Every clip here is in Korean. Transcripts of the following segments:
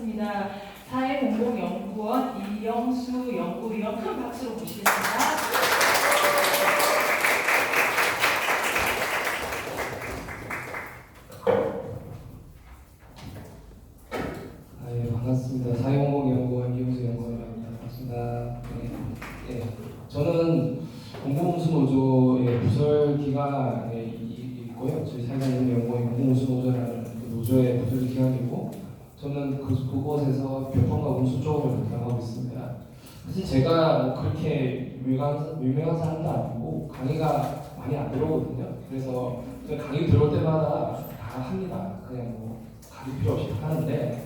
모셨습니다. 사회공공연구원 이영수 연구위원 큰 박수로 모시겠습니다. 네, 반갑습니다. 사회공공연구원 이영수 연구원입니다. 반갑습니다. 네, 저는 공공운수노조의 부설 기관에 있고요. 저희 사회공공연구원 공공운수노조라는 그 노조의 부설 기관이고, 저는 그곳에서 교통과 운수 쪽을 담당하고 있습니다. 사실 제가 뭐 그렇게 유명한 사람도 아니고 강의가 많이 안 들어오거든요. 그래서 강의 들어올 때마다 다 합니다. 그냥 뭐 가릴 필요 없이 다 하는데,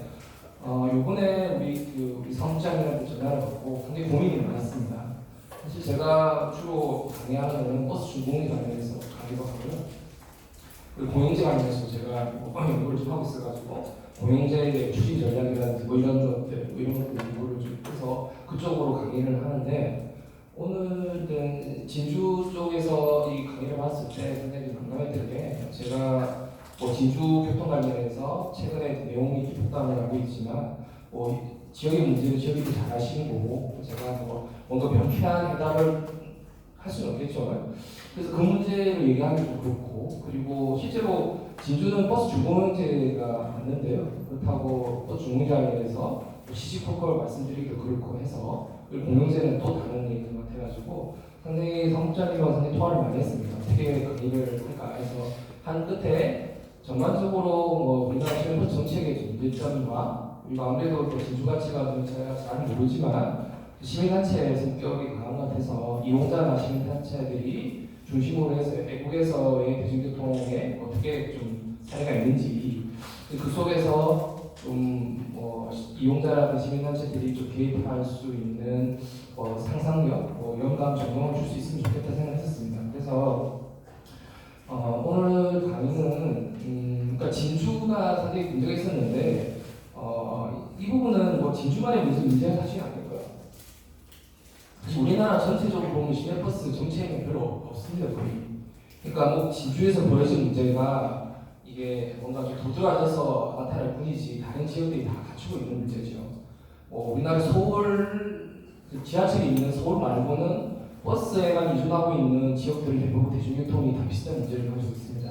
요번에 우리 사무장님한테 전화를 받고 굉장히 고민이 많았습니다. 사실 제가 주로 강의하는 거는 버스 준공리 관련해서 강의도 하고요. 그리고 공영제 관련해서 제가 연구를 좀 하고 있어가지고 공영제의 추진 전략이라든지 뭐 이런 것들, 이런 것들 연구를 좀 해서 그쪽으로 강의를 하는데, 오늘은 진주 쪽에서 이 강의를 봤을 때 굉장히 공감했던 게, 제가 뭐 진주 교통 관련해서 최근에 내용이 기폭감을 하고 있지만 뭐 지역의 문제를 지역이 잘 아시는 거고, 제가 뭐 뭔가 명쾌한 해답을 할 수는 없겠죠. 그래서 그 문제를 얘기하기 좀 그렇고, 그리고 실제로 진주는 버스 준공제가 맞는데요. 그렇다고 버스 준공제 관련해서 시시콜콜 말씀드리기도 그렇고 해서, 그리고 공영제는 또 다른 얘기인 것 같아가지고 상당히 사무장님과 상당히 통화를 많이 했습니다. 어떻게 강의를 할까 해서 한 끝에 전반적으로 뭐 우리나라 시민버스 정책의 문제점과, 그리고 아무래도 또 진주가치가 제가 잘 모르지만 시민단체의 성격이 강한 것 같아서 이용자나 시민단체들이 중심으로 해서 외국에서의 대중교통에 어떻게 좀 사례가 있는지, 그 속에서 좀 뭐 이용자라든지 시민단체들이 좀 개입할 수 있는 상상력, 영감, 전망을 줄 수 있으면 좋겠다 생각했었습니다. 그래서 오늘 강의는 그러니까 진주가 상당히 문제가 있었는데, 이 부분은 뭐 진주만의 문제가 사실 아니고요. 우리나라 전체적으로 보면 시내버스 정책은 별로 없습니다, 거의. 그러니까 뭐 진주에서 벌어진 문제가 이게 뭔가 좀 도드라져서 나타날 뿐이지 다른 지역들이 다 갖추고 있는 문제죠. 우리나라 서울 지하철이 있는 서울 말고는 버스에만 의존하고 있는 지역들은 대부분 대중교통이 다 비슷한 문제를 가지고 있습니다.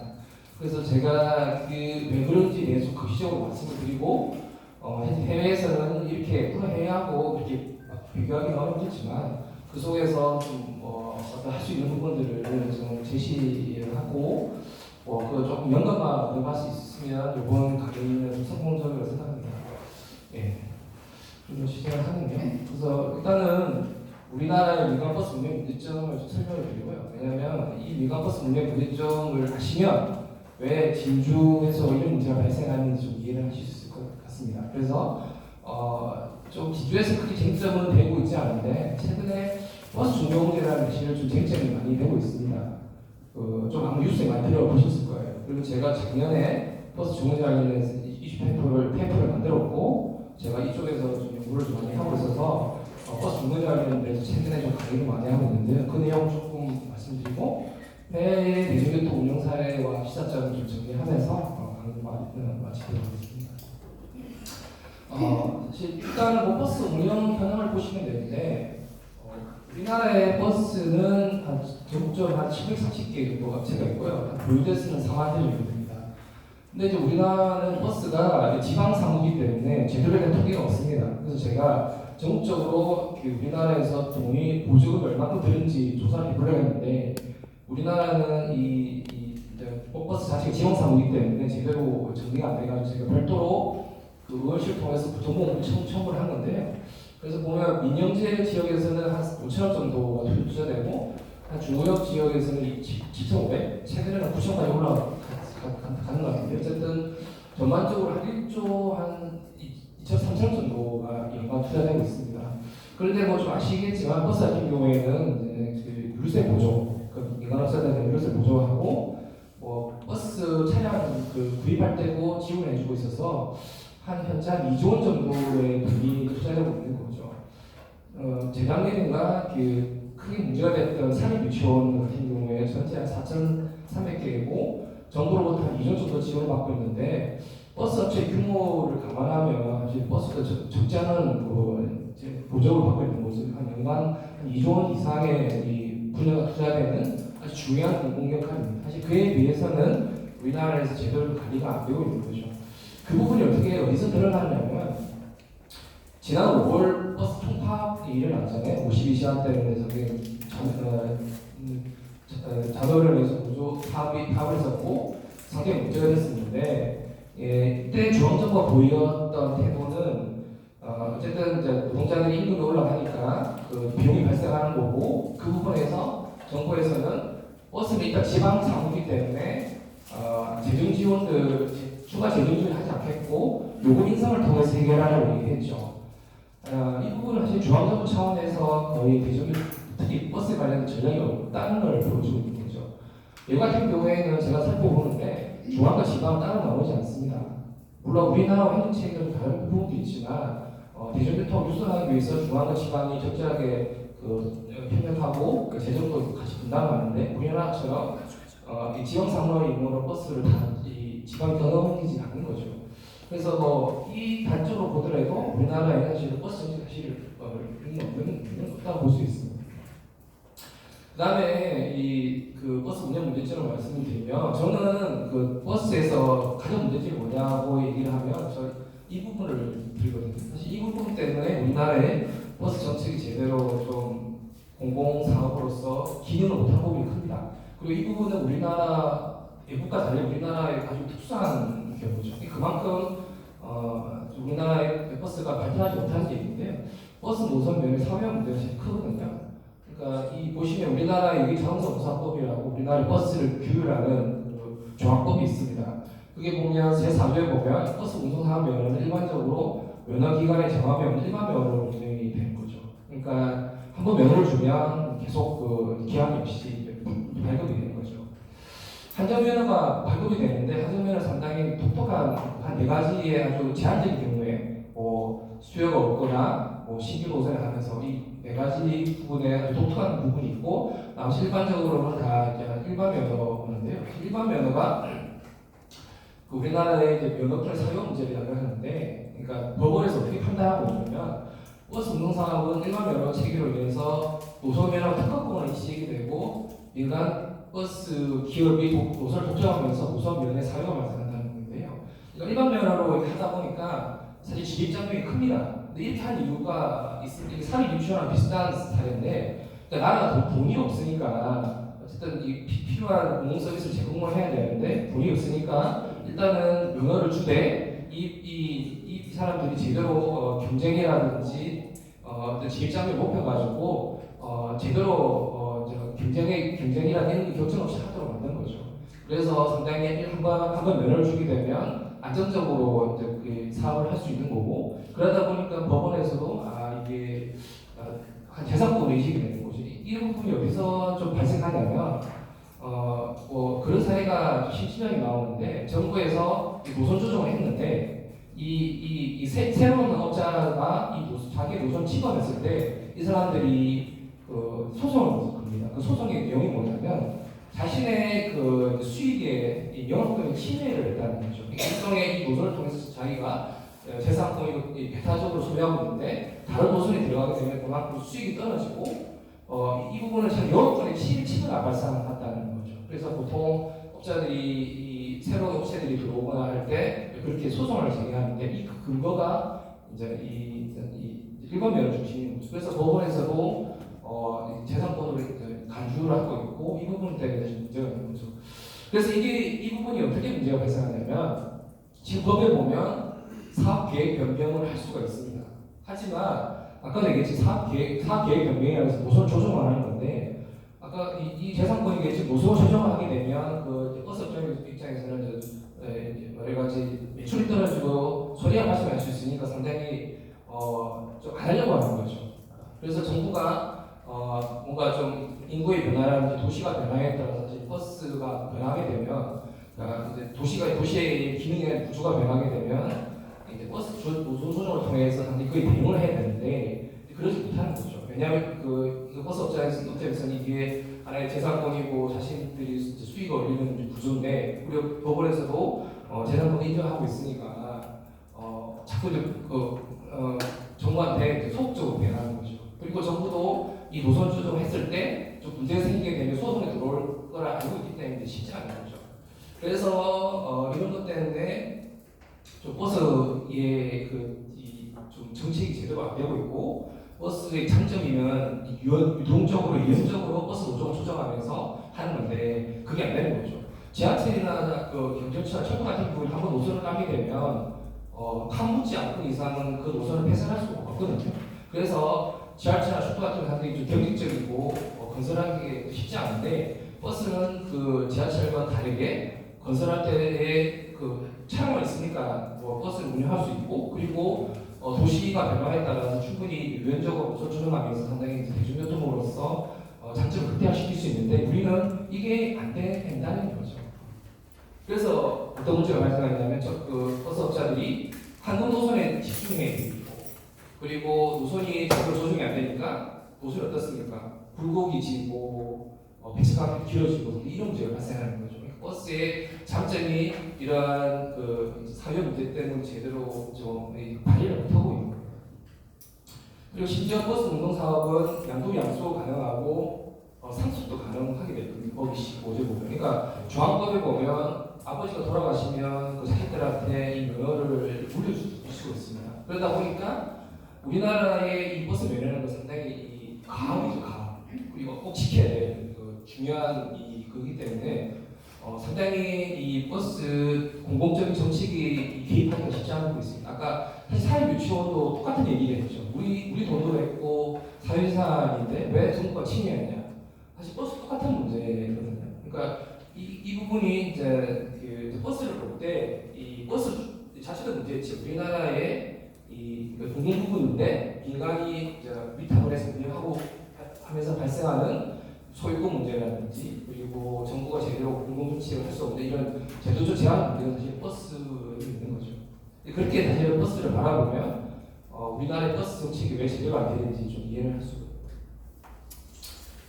그래서 제가 왜 그런지 대해서 구체적으로 말씀을 드리고, 해외에서는 이렇게 해외하고 이렇게 비교하기는 어렵겠지만 그 속에서 좀 어떤 할 수 있는 부분들을 좀 제시를 하고, 그거 조금 연관만 얻어갈 수 있으면 이번 강의는 좀 성공적이라고 생각합니다. 예, 좀 시작을 하는데요. 그래서 일단은 우리나라의 민간버스 운행 문제점을 좀 설명을 드리고요. 왜냐하면 이 민간버스 운행 문제점을 아시면 왜 진주에서 이런 문제가 발생하는지 좀 이해를 하실 수 있을 것 같습니다. 그래서 좀 진주에서 크게 쟁점은 되고 있지 않은데, 최근에 버스 준공제라는 대신에 좀 쟁점이 많이 되고 있습니다. 좀 아마 뉴스에 많이 들어보셨을 거예요. 그리고 제가 작년에 버스 준공제 관련해서 이슈 페이퍼를 만들었고, 제가 이쪽에서 좀 연구를 좀 많이 하고 있어서 버스 준공제 관련해서 최근에 좀 강의를 많이 하고 있는데요. 그 내용 조금 말씀드리고, 해외 대중교통 운영 사례와 시사점을 좀 정리하면서 강의를 마치도록 하겠습니다. 사실 일단 뭐 버스 운영 현황을 보시면 되는데, 우리나라의 버스는 전국적으로 한 740개 정도 업체가 있고요. 보유대수는 4만 대 정도 됩니다. 근데 이제 우리나라는 버스가 지방 사무이기 때문에 제대로 된 통계가 없습니다. 그래서 제가 전국적으로 우리나라에서 보조금을 얼마큼 들은지 조사를 해보려고 했는데, 우리나라는 이 버스 자체가 지방 사무이기 때문에 제대로 정리가 안 돼가지고 제가 별도로 그것을 통해서 부동공을 청구를 한 건데요. 그래서 보면 민영제 지역에서는 한 5천억 정도가 투자되고, 한 중구역 지역에서는 7,500, 최근에는 9천까지 올라가는 것 같은데, 어쨌든 전반적으로 한 1조 한 2천, 3천억 정도가 연간 투자되고 있습니다. 그런데 뭐 좀 아시겠지만 버스 같은 경우에는 이제 그 유류세 보조, 민간업체에 대한 유류세 보조하고 버스 차량 구입할 때도 지원해주고 있어서 한 현재 한 2조 원 정도의 돈이 투자되고 있는 거죠. 재작년인가 크게 문제가 됐던 산입 유치원 같은 경우에 전체 한 4,300개고 정부로부터 한 2조 정도 지원을 받고 있는데, 버스 업체 규모를 감안하면 사실 버스가 적지 않은 보조를 받고 있는 거죠. 한 연간 한 2조 원 이상의 이 분야가 투자되는 아주 중요한 공공 역할입니다. 사실 그에 비해서는 우리나라에서 제대로 관리가 안 되고 있는 거죠. 그 부분이 어디서 드러나냐면 지난 5월 버스 통합이 일어났잖아요. 52시간대에서 자도를 해서 구조 파업을 했었고 상당히 문제가 됐었는데 이때 중앙정부가 보였던 태도는 어쨌든 이제 노동자들이 임금이 올라가니까 그 비용이 발생하는 거고 그 부분에서 정부에서는 버스는 일단 지방 사무기 때문에 재정 지원들 추가 재정 지원을 하지 않겠고 요금 인상을 통해서 해결하라고 얘기했죠. 이 부분은 사실 중앙정부 차원에서 거의 대중이 특히 버스 관련 전략이 없다는 걸 보여주고 있는 거죠. 이 같은 경우에는 제가 살펴보는데 중앙과 지방은 따로 나오지 않습니다. 물론 우리나라와 행정체계는 다른 부분도 있지만 대중교통을 유선하기 위해서 중앙과 지방이 적절하게 협력하고 재정도 같이 분담하는데 우리나라처럼 이 지방 상로의 임무로 버스를 이 지방에 떠넘기지 않는 거죠. 그래서 이 단적으로 보더라도 우리나라에 사실 버스 정책 사실 의미 없다고 볼 수 있습니다. 그다음에 그 버스 운영 문제점을 말씀을 드리면 저는 그 버스에서 가장 문제점이 뭐냐고 얘기를 하면 저 이 부분을 드리거든요. 사실 이 부분 때문에 우리나라의 버스 정책이 제대로 좀 공공사업으로서 기능을 못한 부분이 큽니다. 그리고 이 부분은 우리나라 외국과 달리 우리나라의 아주 특수한 경우죠. 그만큼 우리나라의 버스가 발전하지 못한 얘기인데요. 버스 노선 면의 사회화 문제가 제일 크거든요. 그러니까 이 보시면 우리나라 여기 자동차공사법이라고 우리나라 버스를 규율하는 그 조항법이 있습니다. 그게 보면 제4조에 보면 버스 운송사업 면허는 일반적으로 면허기관의 정하면 일반 면허로 운행이 되는 거죠. 그러니까 한번 면허를 주면 계속 그 기한이 없이 발급이 되는 거죠. 한정면허가 발급이 되는데 한정면허 상당히 독특한 한 4가지의 아주 제한적인 경우에 수요가 없거나 신규 노선을 하면서 이 4가지 부분에 아주 독특한 부분이 있고 나머지 일반적으로는 다 일반 면허인데요. 일반 면허가 그 우리나라의 이제 면허권 사용 문제라고 하는데, 그러니까 법원에서 어떻게 판단하고 있냐면 버스 운송사업은 일반 면허 체계로 인해서 노선 면허 특허권이 시행이 되고 민간 버스 기업이 노선을 독점하면서 노선 면허의 사용을 발생한다는 건데요. 그러니까 일반 면허로 하다 보니까 사실 진입장벽이 큽니다. 근데 이렇게 한 이유가 있습니다. 사립 유치원이랑 비슷한 스타일인데, 그러니까 나라가 돈이 없으니까 어쨌든 이 필요한 공공 서비스를 제공을 해야 되는데 돈이 없으니까 일단은 면허를 주되 이 사람들이 제대로 경쟁이라든지 진입장벽을 높여가지고 제대로 경쟁이라는 결정 없이 하도록 만든 거죠. 그래서 상당히 한번 면허를 주게 되면 안정적으로 이제 그 사업을 할 수 있는 거고, 그러다 보니까 법원에서도 이게 한 재산권 의식이 되는 거죠. 이 부분이 어디서 좀 발생하냐면 그런 사례가 실질적이 나오는데 정부에서 노선 조정을 했는데 이 새로운 업자가 자기 노선 침범했을 때 이 사람들이 소송을 겁니다. 그 소송의 내용이 뭐냐면 자신의 그 수익에 영업권의 침해를 했다는 거죠. 일종의 이 노선을 통해서 자기가 재산권을 배타적으로 소유하고 있는데 다른 노선이 들어가게 되면 그만큼 수익이 떨어지고 이 부분은 참 영업권의 침해가 발생한다는 거죠. 그래서 보통 업자들이 새로운 업체들이 들어오거나 할 때 그렇게 소송을 제기하는데 이 근거가 이제 이 일반 면허 중심인 거죠. 그래서 법원에서도 재산권을 간주를 하고 있고 이 부분 때문에 문제가 있는 거죠. 그래서 이 부분이 어떻게 문제가 발생하냐면 지금 법에 보면 사업 계획 변경을 할 수가 있습니다. 하지만 아까 얘기했지 사업 계획 변경이라서 노선 조정을 하는 건데 아까 이 재산권이겠지 노선 조정을 하게 되면 그 버스 업체 입장에서는 여러 가지 매출이 떨어지고 소리와 말씀을 할 수 있으니까 상당히 좀 안 하려고 하는 거죠. 그래서 정부가 뭔가 좀 인구의 변화라든지 도시가 변화에 따라서 사실 버스가 변하게 되면 이제 도시의 기능의 구조가 변하게 되면 이제 버스 노선 조정을 통해서 상당히 그에 대응을 해야 되는데 그러지 못하는 거죠. 왜냐하면 그 버스 업체에서는 이게 하나의 재산권이고 자신들이 수익을 올리는 구조인데 우리 법원에서도 재산권을 인정하고 있으니까 자꾸 이제 정부한테 이제 소극적으로 배나는 거죠. 그리고 정부도 이 노선 조정했을 때 좀 문제가 생기게 되면 소송에 들어올 걸 알고 있기 때문에 쉽지 않은 거죠. 그래서 이런 것 때문에 좀 버스의 좀 정책이 제대로 안 되고 있고 버스의 장점이면 유동적으로 유연적으로 버스 노선을 조정하면서 하는 건데 그게 안 되는 거죠. 지하철이나 경전철, 철도 같은 부분이 한번 노선을 가게 되면 파묻지 않고 이상은 그 노선을 폐쇄할 수가 없거든요. 그래서 지하철이나 철도 같은 상당히 좀 경직적이고 건설하기 쉽지 않은데 버스는 그 지하철과 다르게 건설할 때의 그 차량이 있으니까 버스를 운영할 수 있고 그리고 도시가 변화에 따라서 충분히 유연적으로 노선 조정하면서 상당히 대중교통으로서 장점을 극대화시킬 수 있는데 우리는 이게 안 된다는 거죠. 그래서 어떤 문제가 발생하냐면 버스 업자들이 한국 노선에 집중해 있고 그리고 노선이 제대로 조정이 안 되니까 노선이 어떻습니까? 굴곡이 지고 배차가 길어지고 이런 문제가 발생하는 거죠. 버스의 장점이 이러한 사회 문제 때문에 제대로 좀 발휘를 못하고 있는 거예요. 그리고 심지어 버스 운송 사업은 양도 양수 가능하고 상속도 가능하게 됐거든요. 법이 15조에 보면. 그러니까 중앙법에 보면 아버지가 돌아가시면 그 자식들한테 이 면허를 물려주시고 있습니다. 그러다 보니까 우리나라의 이 버스 면허는 상당히 가함이죠, 가함. 그리고 꼭 지켜야 될 중요한 그기 때문에 상당히 이 버스 공공적인 정책이 개입하기가 쉽지 않고 있습니다. 아까 사실 사회유치원도 똑같은 얘기를 했죠. 우리 돈으로 했고 사회사인데 왜 정부가 침해했냐? 사실 버스 똑같은 문제거든요. 그러니까 이 부분이 이제 버스를 볼 때 이 버스 자체도 문제였지. 우리나라의 이 공공 부분인데 민간이 위탁을 해서 운영하고 하면서 발생하는 소유권 문제라든지 그리고 정부가 제대로 공공정책을 할 수 없는 이런 제도적 제한 문제가 사실 버스에 있는 거죠. 그렇게 사실 버스를 바라보면 우리나라의 버스 정책이 왜 제대로 안 되는지 좀 이해를 할 수가 있어요.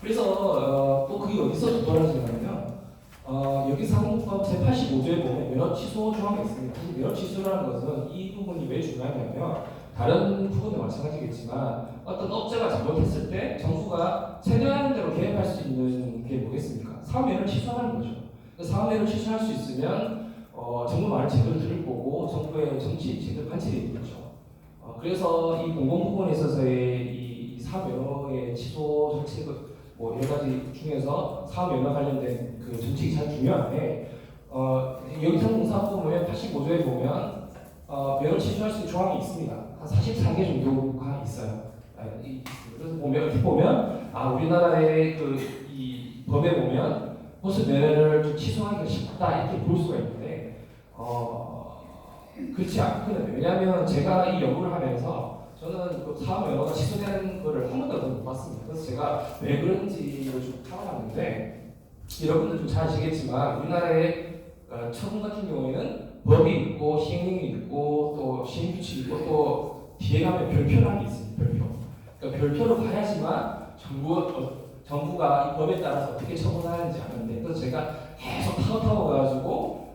그래서 또 그게 어디서 돌아지냐면 여기 상법 제85조에 보면 면허 취소 조항이 있습니다. 사실 면허 취소라는 것은 이 부분이 왜 중요하냐면 다른 부분도 마찬가지겠지만 어떤 업자가 잘못했을 때 정부가 최대한 대로 개입할 수 있는 게 뭐겠습니까? 사업면허를 취소하는 거죠. 사업면허를 취소할 수 있으면 정부 말을 제대로 들을 거고 정부의 정치 제대로 관찰이 되는 거죠. 그래서 이 공공 부분에 있어서의 이 사업면허의 취소 정책을 여러 가지 중에서 사업면허 관련된 그 정책이 참 중요한데 여기 상공사법 보면 85조에 보면 면허 취소할 수 있는 조항이 있습니다. 한 44개 정도가 있어요. 그래서 이렇게 보면 우리나라의 이 법에 보면 버스 면허를 좀 취소하기가 쉽다 이렇게 볼 수가 있는데 그렇지 않거든요. 왜냐하면 제가 이 연구를 하면서 저는 그 사업 면허가 취소되는 거를 한 번도 못 봤습니다. 그래서 제가 왜 그런지를 좀 찾아봤는데 여러분들 좀 잘 아시겠지만 우리나라의 처분 같은 경우에는 법이 있고 시행령이 있고 또 시행규칙이 있고 또 뒤에 가면 별표라는 게 있습니다. 별표. 그러니까 별표를 봐야지만 정부가 이 법에 따라서 어떻게 처분하는지 아는데 그래서 제가 계속 타고 가가지고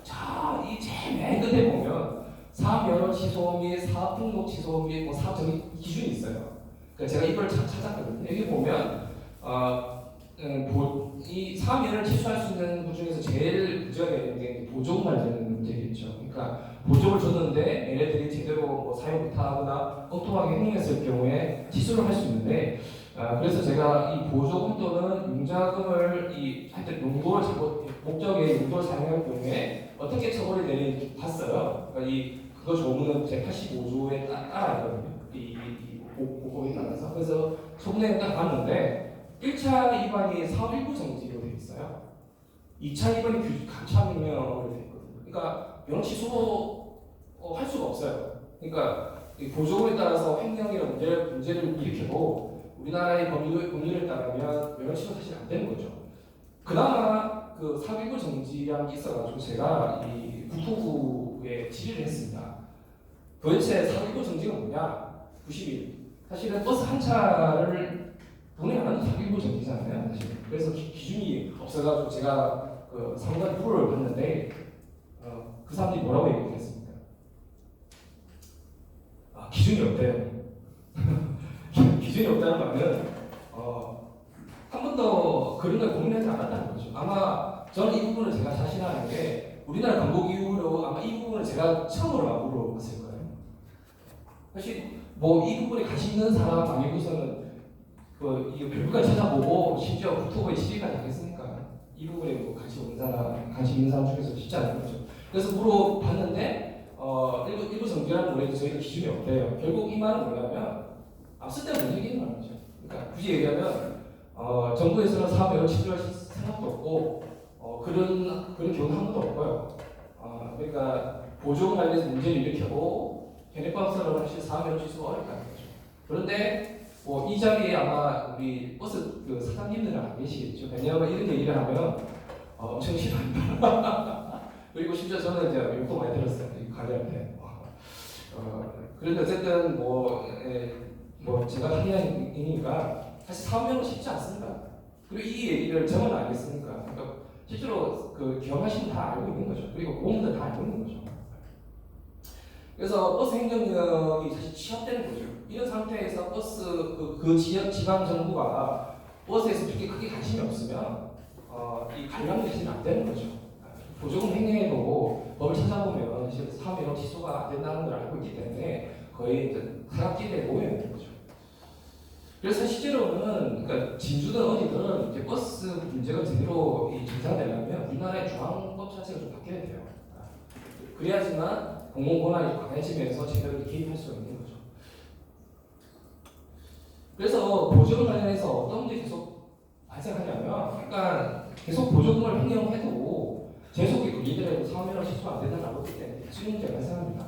이 제일 맨 끝에 보면 사업면허 취소 및 사업 등록 취소 및 사업 정의 기준이 있어요. 그러니까 제가 이걸 찾았거든요. 여기 보면 이 사업면허를 취소할 수 있는 것 중에서 제일 문제가 되는 게 보조 관련된 문제겠죠. 그러니까 보조를 줬는데 얘네들이 제대로 사용 못하거나 엉뚱하게 행동했을 경우에 취소를 할 수 있는데 그래서 제가 이 보조금 또는 융자금을 하여튼 용도를 잘못 목적의 용도를 사용할 경우에 어떻게 처벌이 되는지 봤어요. 그러니까 그거 조문은 제 85조에 따라 있거든요. 이 법에 따라서. 그래서 소문에 딱 봤는데 1차 위반이 사업 일부 정지로 되어 있어요. 2차 위반이 감찰명령으로 되어 있거든요. 그러니까 면허 취소 할 수가 없어요. 그러니까 보조금에 따라서 횡령이나 문제를 일으켜도 우리나라의 법률에 따르면 면허 취소 사실 안 되는 거죠. 그나마 그 사업 일부 정지라는 게 있어가지고 제가 이 국토부에 질의를 했습니다. 도대체 사업 일부 정지가 뭐냐? 90일. 사실은 버스 한 차를 돈이 안 하는 사기부 정지잖아요, 사실. 그래서 기준이 없어가지고 제가 그 상관 프로를 봤는데 그 사람들이 뭐라고 얘기했습니까? 기준이 없대요. 기준이 없다는 말은 한 번도 그런 걸 고민하지 않았다는 거죠. 아마 저는 이 부분을 제가 자신하는 게 우리나라 건국 이후로 아마 이 부분을 제가 처음으로 물어봤을 거예요. 사실 뭐 이 부분에 관심 있는 사람 아니고서는 이거 별부까지 찾아보고 심지어 국토부에 시비까지 하겠습니까? 이 부분에 뭐 관심 있는 사람 중에서 쉽지 않은 거죠. 그래서 물어봤는데 일부 정비라는 노래도 저희가 기준이 없대요. 결국 이 말은 뭐냐면 쓸데없는 얘기인 말이죠. 그러니까 굳이 얘기하면 정부에서는 사업을 치료할 생각도 없고 그런 경우 한 번도 없고요. 그러니까 보조금 관련해서 문제를 일으켜고 현행법상으로 사실 사업을 취소가 어렵다는 거죠. 그런데 이 자리에 아마 우리 버스 사장님들은 안 계시겠죠. 왜냐하면 이런 얘기를 하면 엄청 싫어한다. 그리고 심지어 저는 이제 욕도 많이 들었어요. 이 관리한테. 그런데 어쨌든 제가 한의원이니까 사실 사업명은 쉽지 않습니다. 그리고 이 얘기를 저는 알겠습니까? 그러니까 실제로 기업하시는 다 알고 있는 거죠. 그리고 공무원들 다 알고 있는 거죠. 그래서 버스 행정력이 사실 취합되는 거죠. 이런 상태에서 버스 그 지역 지방 정부가 버스에서 그렇게 크게 관심이 없으면 이 관람이 사실 안 되는 거죠. 보조금 횡령에도 법을 찾아보면 사실 사업명 취소가 안 된다는 걸 알고 있기 때문에 거의 이제 사각지대에 놓여 있는 거죠. 그래서 실제로는 그러니까 진주든 어디든 이제 버스 문제가 제대로 정상되려면 우리나라의 중앙법 자체가 좀 바뀌어야 돼요. 그래야지만 공공 권한이 강해지면서 제대로 개입할 수가 있는 거죠. 그래서 보조금 관련해서 어떤 문제 계속 발생하냐면, 그러니까 계속 보조금을 횡령해도 제속이 걸리더라도 사업명을 취소 안 된다고 하기 때문에 지금 문제가 발생합니다.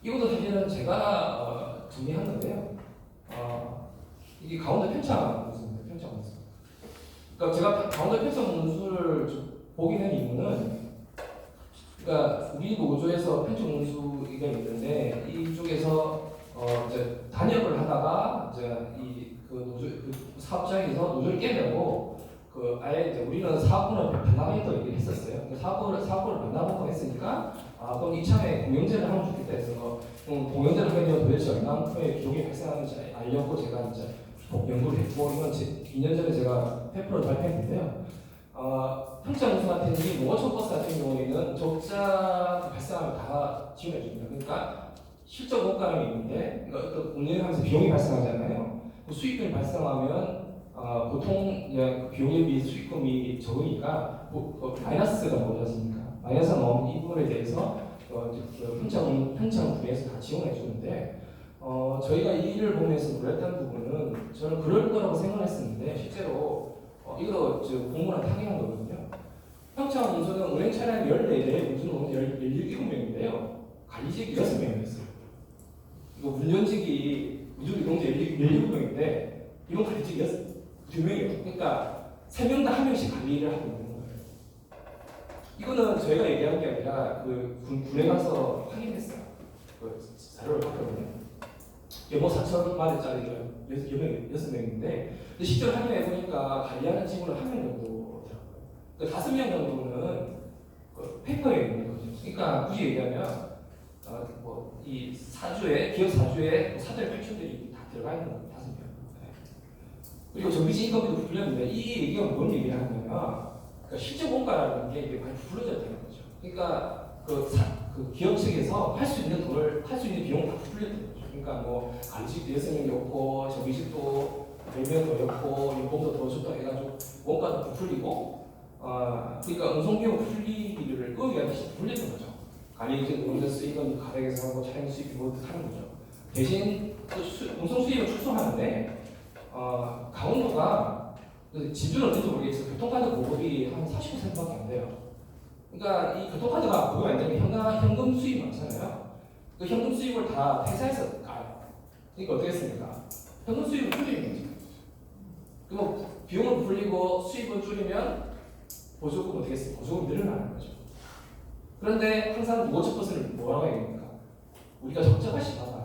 이것도 사실은 제가 정리한 건데요. 이게 가운데 편차 문수입니다. 편차 문수. 그러니까 제가 가운데 편차 문수를 보기는 이유는, 그러니까 우리 노조에서 편차 문수가 있는데 이쪽에서 이제 단협을 하다가 이제 노조 사업장에서 노조를 깨려고 아예 이제 우리는 사업권을 반납하겠다고 얘기를 했었어요. 사업권을 반납하고 했으니까 그럼 이참에 공영제를 하면 좋겠다 해서 공영제를 하면 도대체 얼마만큼의 비용이 발생하는지 알려고 제가 이제 연구를 했고, 이건 2년 전에 제가 페이퍼를 발표했는데요. 평창 운수 같은 이 농어촌 버스 같은 경우에는 적자 발생하면 다 지원해 줍니다. 그러니까 실적 원가는 있는데 어떤 운행하면서 비용이 발생하잖아요. 그 수익금이 발생하면 보통 비용에 비해 수익금이 적으니까 마이너스가 나오지 않습니까? 마이너스가 나오면 이 부분에 대해서 평창 분에서 다 지원해 주는데 저희가 이 일을 보면서 놀랐던 부분은 저는 그럴 거라고 생각했었는데 실제로 이거 공무원 타격한 거거든요. 평창 운수는 운행 차량 14대, 운수는 17명인데요. 관리직이 6명이었어요. 이거 운전직이 우주이동제 17명인데 이건 관리직이 2명이에요. 그러니까 3명 다 1명씩 관리를 하고 있는 거예요. 이거는 저희가 얘기한 게 아니라 군에 가서 확인했어요. 자료를 봤거든요. 연봉 4천만 원짜리를 6명인데 실제로 확인해보니까 관리하는 직원은 1명 정도 되더라고요. 5명 정도는 페이퍼에 있는 거죠. 그러니까 굳이 얘기하면 이 기업 사주에 사들 8촌들이 다 들어가 있는 거예요. 5명. 그리고 정비직 인건비도 부풀렸는데 이 얘기가 뭔 얘기를 하냐면 그러니까 실제 원가라는 게 이게 많이 부풀려져야 되는 거죠. 그러니까 기업 측에서 할 수 있는 비용을 다 부풀렸다는 거죠. 그러니까 관리직도 6명이었고 정비직도 4명이었고 연봉도 더 줬다 해가지고 원가도 부풀리고 그러니까 운송비용 부풀리기를 의외하듯이 부풀리는 거죠. 관리직 운전 수익은 가격에서 하고 차량 수익이 모두 하는 거죠. 대신 운송 수익을 축소하는데 강원도가 지주는 어떤지 모르겠어요. 교통카드 보급이 한 40%밖에 안 돼요. 그러니까 이 교통카드가 보급이 안 되면 현금 수입이 많잖아요. 그 현금 수입을 다 회사에서 가요. 그러니까 어떻게 했습니까? 현금 수입을 줄이는 거죠. 그럼 비용을 부풀리고 수입을 줄이면 보조금 어떻게 했습니까? 보조금 늘어나는 거죠. 그런데 항상 농어촌 버스를 뭐라고 해야 됩니까? 우리가 적자가 심하다.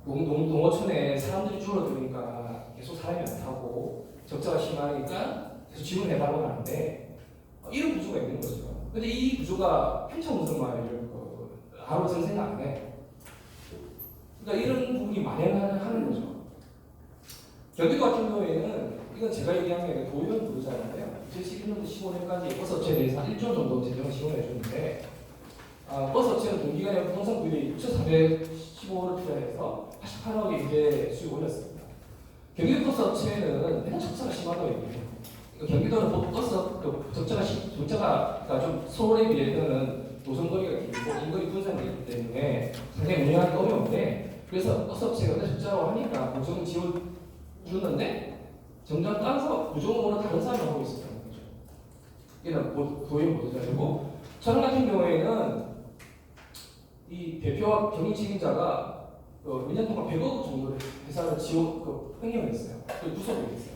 농어촌에 사람들이 줄어드니까 계속 사람이 안 타고 적자가 심하니까 계속 지원해달라고 하는데 이런 구조가 있는 거죠. 근데 이 구조가 평창 운송만을 하루 저는 생각 안 해. 그러니까 이런 부분이 만연하는 거죠. 경기도 같은 경우에는 이건 제가 얘기한 게 도의원 부르잖아요. 2011년도 15년까지 버스 업체에 대해서 한 1조 정도 재정을 지원해 줬는데 버스 업체는 동기간에 부동산 구입에 6,415억을 투자해서 88억의 이제 수익 올렸습니다. 경기도 버스 업체는 맨날 적자가 심하다고 얘기해요. 경기도는 버스 적자가 그러니까 좀 서울에 비해서는 노선거리가 길고 인거리 분산되기 때문에 상당히 운영하기 어려운데 그래서 버스 업체가 적자라고 하니까 보증 지원 줬는데 정작 따라서 부정으로 다른 사람이 하고 있었다는 거죠. 이는 도의원 보도자료고 저는 같은 경우에는 이 대표와 경영 책임자가 몇 년 동안 100억 정도의 회사를 횡령했어요. 그 구속이 됐어요.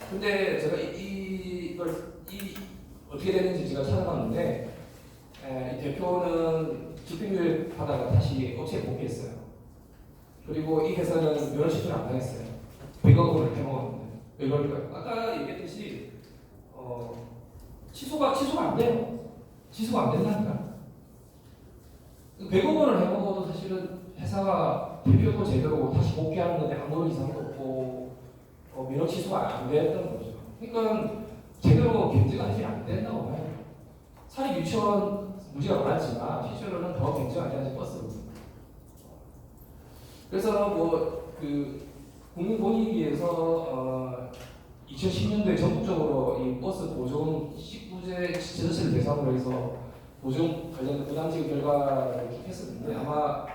근데 제가 이걸 어떻게 되는지 제가 찾아봤는데 이 대표는 집행유예 받아가 다시 업체에 복귀했어요. 그리고 이 회사는 면허 취소를 안 당했어요. 100억 원을 해먹었는데 왜 그럴까요? 아까 얘기했듯이 취소가 안 돼요. 취소가 안 된다니까. 100억 원을 해먹어도 사실은 회사가 대표도 제대로 다시 복귀하는 건데 아무런 이상도 없고 면허 취소가 안 됐던 거죠. 그러니까 제대로 견제가 사실 안 된다고 봐요. 사립 유치원 문제가 많았지만 실제로는 더 견제가 안 되지 버스거든요. 그래서 국민 본의에 비해서 2010년도에 전국적으로 이 버스 보증 19제 지자체를 대상으로 해서 보증 관련 부담지급 결과를 쭉 했었는데 아마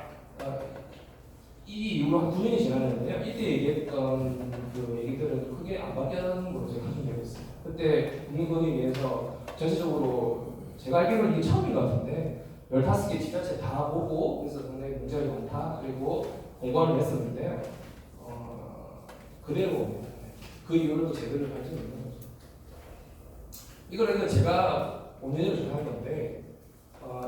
이 이후로 한 9년이 지났는데요. 이때 얘기했던 그 얘기들은 크게 안 바뀌는 걸로 제가 가정되고 있습니다. 그때 국민 본의에 비해서 전체적으로 제가 알기로는 이게 처음인 것 같은데 15개 지자체 다 보고 그래서 상당히 문제가 많다 그리고 공부를 했었는데요. 그대로 그 이후로도 제대로 하지 못한 거죠. 이거는 제가 5년을 주장한 건데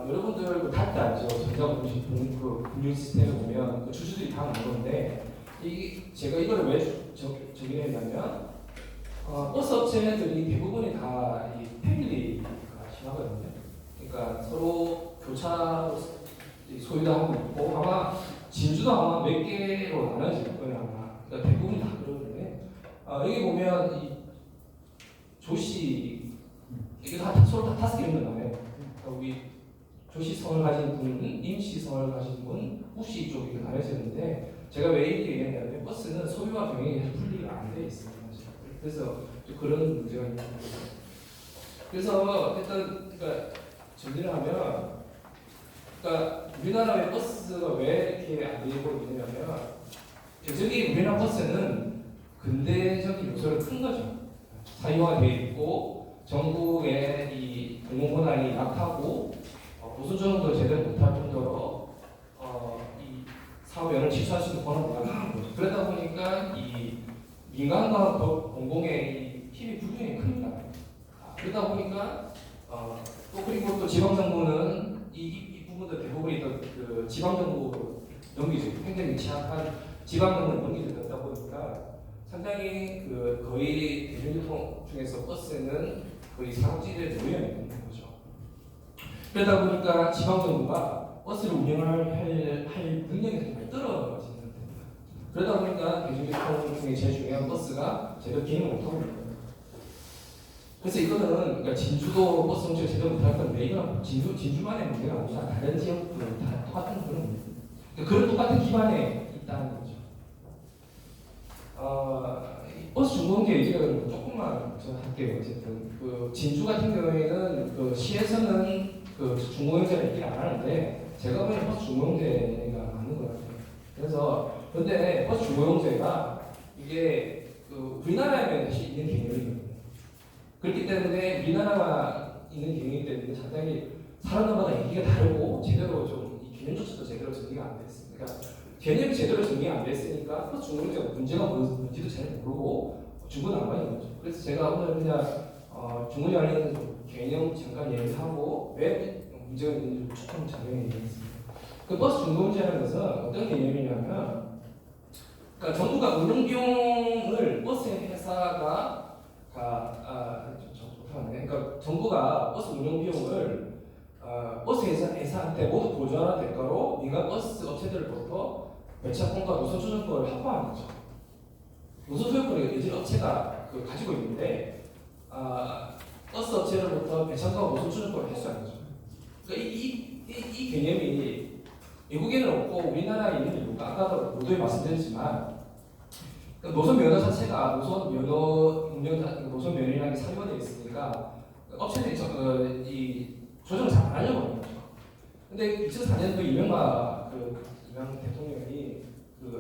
여러분들 그 닷다 알죠? 전자금융 금융 시스템을 보면 그 주주들이 다 나온 건데 제가 이걸 왜 적용했냐면 버스 업체들이 대부분이 다 이 패밀리가 심하거든요. 그러니까 서로 교차 소유도 하고 있고 아마 진주도 아마 몇 개로 나눠질 거예요 아마. 그러니까 대부분이 다 그러는데 여기 보면 이 조씨 이게 서로 다 5개 정도 나와요. 그러니까 우리 조씨 성을 가진 분, 임씨 성을 가진 분, 후씨 쪽이 나눠져 있는데 제가 왜 이렇게 얘기했냐면 버스는 소유와 병행이 분리가 안 돼 있습니다. 그래서 그런 문제가 있는 거죠. 그래서 일단 그러니까 정리를 하면 그러니까 우리나라의 버스가 왜 이렇게 안 되고 있냐면 여전히 우리나라 버스는 근대적인 요소를 큰 거죠. 사유화되어 있고 전국에 이 공공권한이 약하고 보수정도 제대로 못할 정도로 이 사업연을 취소할 수 있는 권한이 약한 거죠. 그러다 보니까 이 민간과 공공의 이 힘이 불균형이 큽니다. 그러다 보니까 또 그리고 또 지방정부는 이 부분도 대부분이 그 지방정부 넘기죠. 행정이 취약한 지방정부를 넘기게 되다 보니까 상당히 거의 대중교통 중에서 버스는 거의 사각지대에 놓여 있는 거죠. 그러다 보니까 지방정부가 버스를 운영할 능력이 정말 떨어지는 겁니다. 그러다 보니까 대중교통 중에 제일 중요한 버스가 제대로 기능을 못하고 있는 거예요. 그래서 이거는 그러니까 진주도 버스 운전을 제대로 못할 건데 이건 진주만의 문제가 아니라 다른 지역들은 다 똑같은 그런 문제입니다. 그런 똑같은 기반에 있다는 거죠. 버스 중공제 얘기를 조금만 제가 할게요. 어쨌든 진주 같은 경우에는 시에서는 중공제를 얘기를 안 하는데 제가 보기엔 버스 중공제가 맞는 것 같아요. 그래서 근데 버스 중공제가 이게 우리나라에만 다시 있는 개념이거든요. 그렇기 때문에 우리나라가 있는 개념이기 때문에 상당히 사람들마다 얘기가 다르고 제대로 좀 이 개념조차도 제대로 정리가 안 됐습니다. 그러니까 개념이 제대로 정리가 안 됐으니까 버스 중공제가 문제가 뭔지도 잘 모르고 중구난방인 거죠. 그래서 제가 오늘 그냥 중공제 관련해서 개념 잠깐 얘기하고 왜 문제가 있는지 조금 자세히 얘기하겠습니다. 그 버스 중공제라는 것은 어떤 개념이냐면 그러니까 정부가 운영 비용을 버스 회사가 그러니까 정부가 버스 운영 비용을 버스 회사한테 모두 보조하는 대가로 민간 버스 업체들로부터 배차권과 노선 조정권을 확보하는 거죠. 노선 소유권을 예전 업체가 가지고 있는데 버스 업체로부터 배차권과 노선 조정권을 회수하는 거죠. 그러니까 이 개념이 외국에는 없고 우리나라에 있는 이유가 아까도 모두에 말씀드렸지만 노선 면허 자체가 노선 면허 운영 노선 면허라는 게 사유화되어 있으니까 업체들이 이 조정을 잘 안 하려고 하는 거죠. 근데 2004년도 이명박 대통령이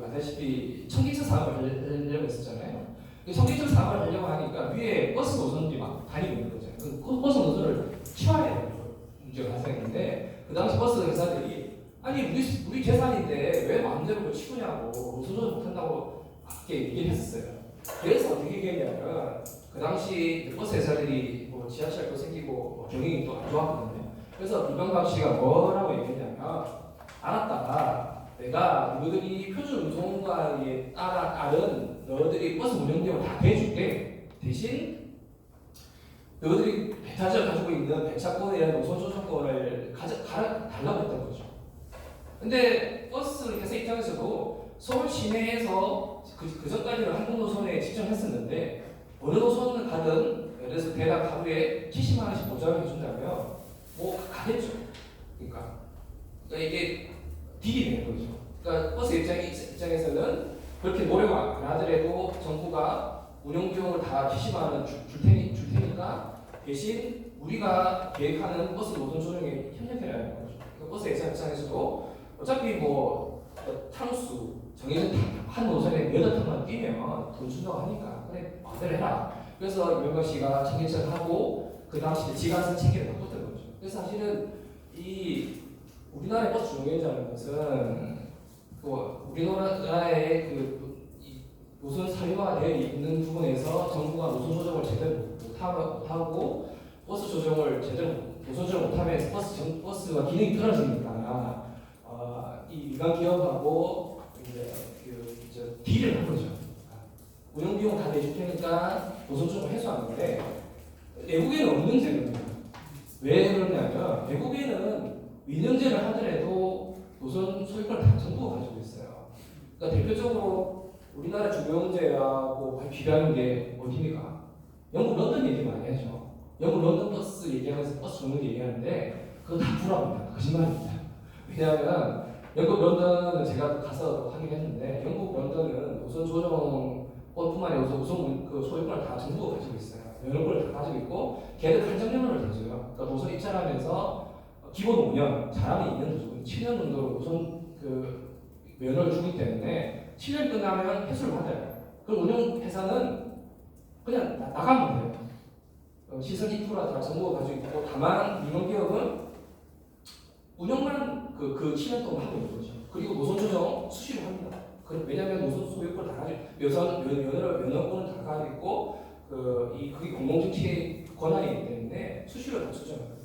아시다시피 청계천 사업을 하려고 했었잖아요. 청계천 사업을 하려고 하니까 위에 버스 노선들이 막 다니고 있는 거죠. 그 버스 노선을 치워야 되는 문제가 발생했는데 그 당시 버스 회사들이 아니 우리 재산인데 왜 마음대로 치우냐고 노선 조정 못한다고 얘기를 했었어요. 그래서 어떻게 얘기했냐면 그 당시 버스 회사들이 뭐 지하철도 생기고 경영이 또 안 좋았거든요. 그래서 이명박 씨가 뭐라고 얘기했냐면 알았다. 내가 너희들이 표준 운송과에 따른 너희들이 버스 운영 비용을 다 대줄게. 대신 너희들이 배차지를 가지고 있는 배차권이나 노선 조정권을 달라고 했던 거죠. 근데 버스 회사 입장에서도 서울 시내에서 그 전까지는 한국 노선에 직전했었는데 어느 노선을 가든 예를 들어서 대략 하루에 70만 원씩 보장을 해준다면 뭐 가겠죠. 그러니까 이게 딜이 되는 거죠. 그러니까 버스 입장에서는 그렇게 노력 안 하더라도 정부가 운영 비용을 다 70만 원 줄 테니까 대신 우리가 계획하는 버스 노선 조정에 협력해야 하는 거죠. 그러니까 버스 회사 입장에서도 어차피 뭐 탕수 정해진 한 노선에 몇 탕만 뛰면 돈 준다고 하니까 그래 마음대로 해라. 그래서 이명박 씨가 청계천 하고 그 당시 지가선 체계를 바꿨던 거죠. 그래서 사실은 이 우리나라의 버스 중개자라는 것은 우리나라의 이 노선 사유화되어 있는 부분에서 정부가 노선 조정을 제대로 못하고 버스 조정을 제대로 노선 조정 못하면 버스가 기능이 떨어지니까 이 민간 기업하고 이제 딜을 한 거죠. 운영 비용 다 내줄 테니까 노선 조정을 해소하는데 외국에는 없는 제도입니다. 왜 그러냐면 외국에는 민영제를 하더라도 노선 소유권을 다 정부가 가지고 있어요. 그러니까 대표적으로 우리나라 주경제하고 비교하는 게 어디입니까? 영국 런던 얘기 많이 하죠. 영국 런던 버스 얘기하면서 버스 종류 얘기하는데 그거 다 불합니다. 거짓말입니다. 왜냐하면 영국 런던은 제가 가서 하긴 했는데 영국 런던은 노선 조정권뿐만 아니라 노선 소유권을 다 정부가 가지고 있어요. 면허권을 다 가지고 있고 걔들 한정면허를 다 줘요. 그러니까 노선 입찰하면서 기본 5년, 잘하면 2년도 주고 7년 정도로 노선 면허를 주기 때문에 7년 끝나면 회수를 받아요. 그럼 운영 회사는 그냥 나가면 돼요. 시설 인프라 다 정부가 가지고 있고 다만 민간 기업은 운영만 그 7년 동안 하고 있는 거죠. 그리고 노선 조정 수시로 합니다. 왜냐하면 노선 소유권 다 가지고 면허권을 다 가지고 있고 그게 공공정치의 권한이기 때문에 수시로 다 조정하는 거죠.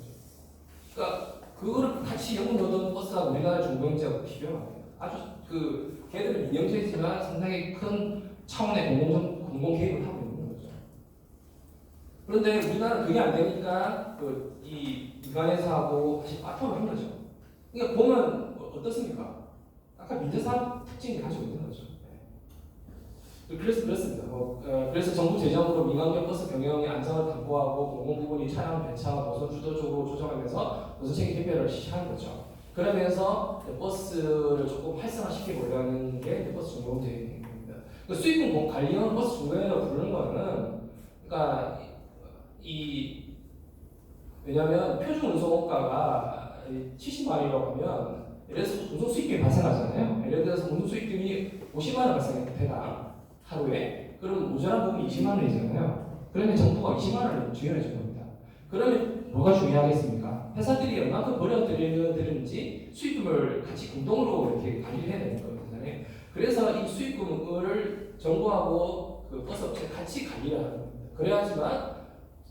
그러니까 그거를 같이 영국 런던 버스하고 우리나라 중공영제하고 비교하면 안 돼요. 아주 걔들은 민영제지만 상당히 큰 차원의 공공 개입을 하고 있는 거죠. 그런데 우리나라는 그게 안 되니까 이 민간회사하고 다시 바텀을 한 거죠. 그러니까 보면 어떻습니까? 아까 민주사업 특징을 가지고 있는 거죠. 그래서 그렇습니다. 그래서 정부 재정으로 민간기업 버스 경영의 안정을 담보하고 공공부문이 차량 배차와 노선 주도적으로 조정하면서 노선 책임 개편을 실시하는 거죠. 그러면서 버스를 조금 활성화시켜 보려는 게 버스 중공제입니다. 수익금 관리형 버스 중공제라고 부르는 거는 그러니까 왜냐하면 표준 운송원가가 70만 원이라고 하면 예를 들어서 운송 수익금이 발생하잖아요. 예를 들어서 운송 수익금이 50만 원 발생했다. 하루에 그럼 모자란 부분이 20만 원이잖아요. 그러면 정부가 20만 원을 지원해 준 겁니다. 그러면 뭐가 중요하겠습니까? 회사들이 얼마큼 벌어들이는지 수익금을 같이 공동으로 이렇게 관리를 해야 되는 거잖아요. 그래서 이 수익금을 정부하고 버스 업체 같이 관리를 하는 겁니다. 그래야지만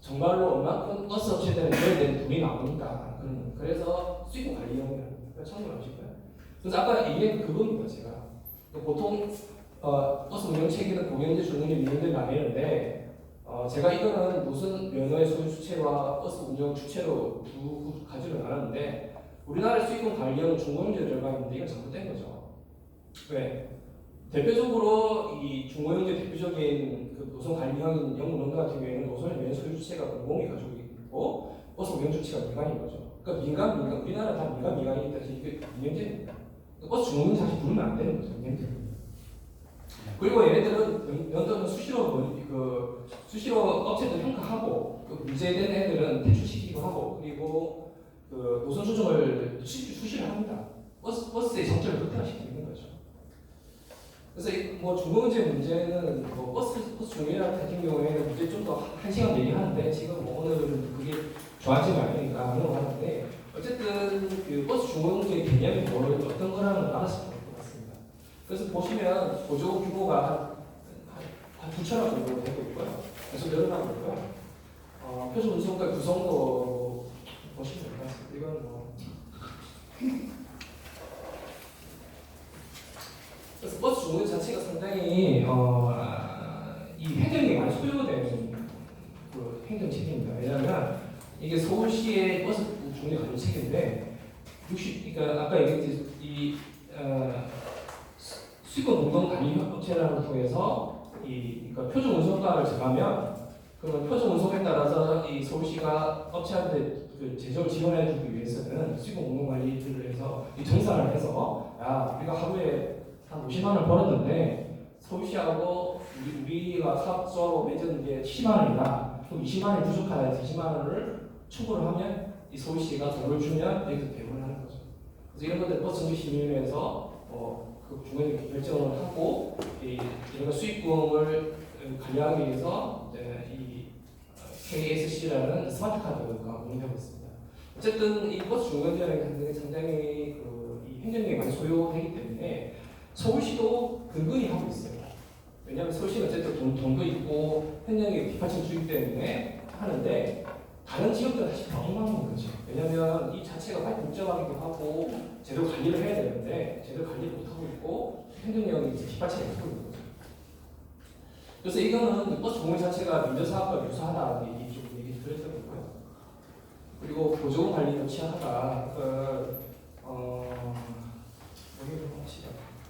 정말로 얼마큼 버스 업체들은 줘야 되는 돈이 나오니까 그래서 수익금 관리형이라는 겁니다. 참고하실까요? 그래서 아까 얘기한 그겁니다. 제가 보통 버스 운영 체계는 공영제, 중공제, 민영제 나뉘는데 제가 이거는 무슨 면허의 소유 주체와 버스 운영 주체로 두 가지로 나눴는데 우리나라 수익금 관리형 중고용지에 들어가 있는데 이건 잘못된 거죠. 왜? 대표적으로 이 중고용지 대표적인 그 노선 관리형인 영문운동 같은 경우에는 노선의 면허 소유 주체가 공공이 가지고 있고 버스 운영 주체가 민간인 거죠. 그러니까 민간 우리나라 다 민간이기 때문에 이게 민영제입니다. 버스 중고용지 사실 부르면 안 되는 거죠. 민영제. 그리고 얘네들은 연도는 수시로 업체도 평가하고 그 문제된 애들은 퇴출시키기도 하고 그리고 그 노선 조정을 수시로 합니다. 버스의 정체를 극대화시키는 거죠. 그래서 뭐 중고문제 문제는 뭐 버스 중고차 같은 경우에는 문제 좀 더 한 시간 얘기하는데 지금 뭐 오늘은 그게 좋아지가 않으니까 넘어가는데 어쨌든 그 버스 중고문제의 개념이 어떤 거라는 걸 알았으면 좋을 것 같습니다. 그래서 보시면 보조 규모가 한 9,000원 정도 되고 있고요. 계속 늘어나고 있고요. 표준 운송과 구성도 보시면 될 것 같습니다. 이건 뭐 그래서 버스 중고 자체가 상당히 이 행정이 많이 소요되는 그 행정 체계입니다. 왜냐하면 이게 서울시의 버스 중고 관리 체계인데 그러니까 아까 얘기했듯이 이 수익금 공동 관리 업체라는 걸 통해서 그러니까 표준 운송가를 정하면 그러면 표준 운송에 따라서 이 서울시가 업체한테 그 제조를 지원해주기 위해서는 수익금 공동 관리를 해서 이 정산을 해서 야 우리가 하루에 한 50만 원을 벌었는데 서울시하고 우리가 사업소하고 맺은 게 70만 원이다. 그럼 20만 원이 부족하다. 20만 원을 청구를 하면 이 서울시가 돈을 주면 여기서 배분을 하는 거죠. 그래서 이런 것들 버스정비심의위원회에서 그 중간에 결정을 하고 이런 수익금을 관리하기 위해서 이 KSC라는 스마트 카드가 운영되고 있습니다. 어쨌든 이 버스 중간지라는 게 상당히 이 행정력이 많이 소요되기 때문에 서울시도 근근히 하고 있어요. 왜냐하면 서울시는 어쨌든 돈도 있고 행정력이 뒷받침 주기 때문에 하는데 다른 지역들은 사실 더 엉망인 거죠. 왜냐하면 이 자체가 많이 복잡하기도 하고 제대로 관리를 해야 되는데 제대로 관리를 못하고 있고 행정력이 뒷받침을 하고 있는 거죠. 그래서 이거는 버스 공유 자체가 민저사업과 유사하다는 얘기 드렸던 거고요. 그리고 보조금 관리도 취하하다.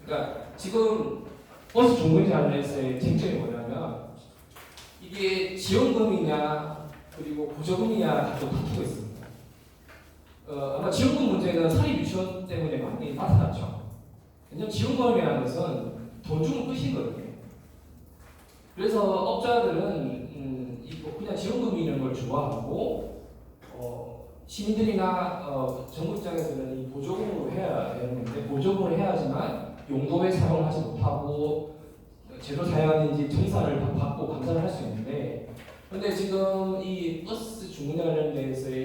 그러니까 지금 버스 종근제 관련해서의 쟁점이 뭐냐면 이게 지원금이냐 그리고 보조금이냐 갖고 다투고 있습니다. 아마 지원금 문제는 사립 유치원 때문에 많이 나타났죠. 왜냐하면 지원금이라는 것은 돈 주면 끝이거든요. 그래서 업자들은 그냥 지원금이 있는 걸 좋아하고 시민들이나 정부 입장에서는 이 보조금으로 해야 되는데 보조금을 해야지만 용도에 사용을 하지 못하고 제대로 사용하는지 정산을 받고 감사를 할 수 있는데 근데 지금 이 버스 중고차 관련돼서의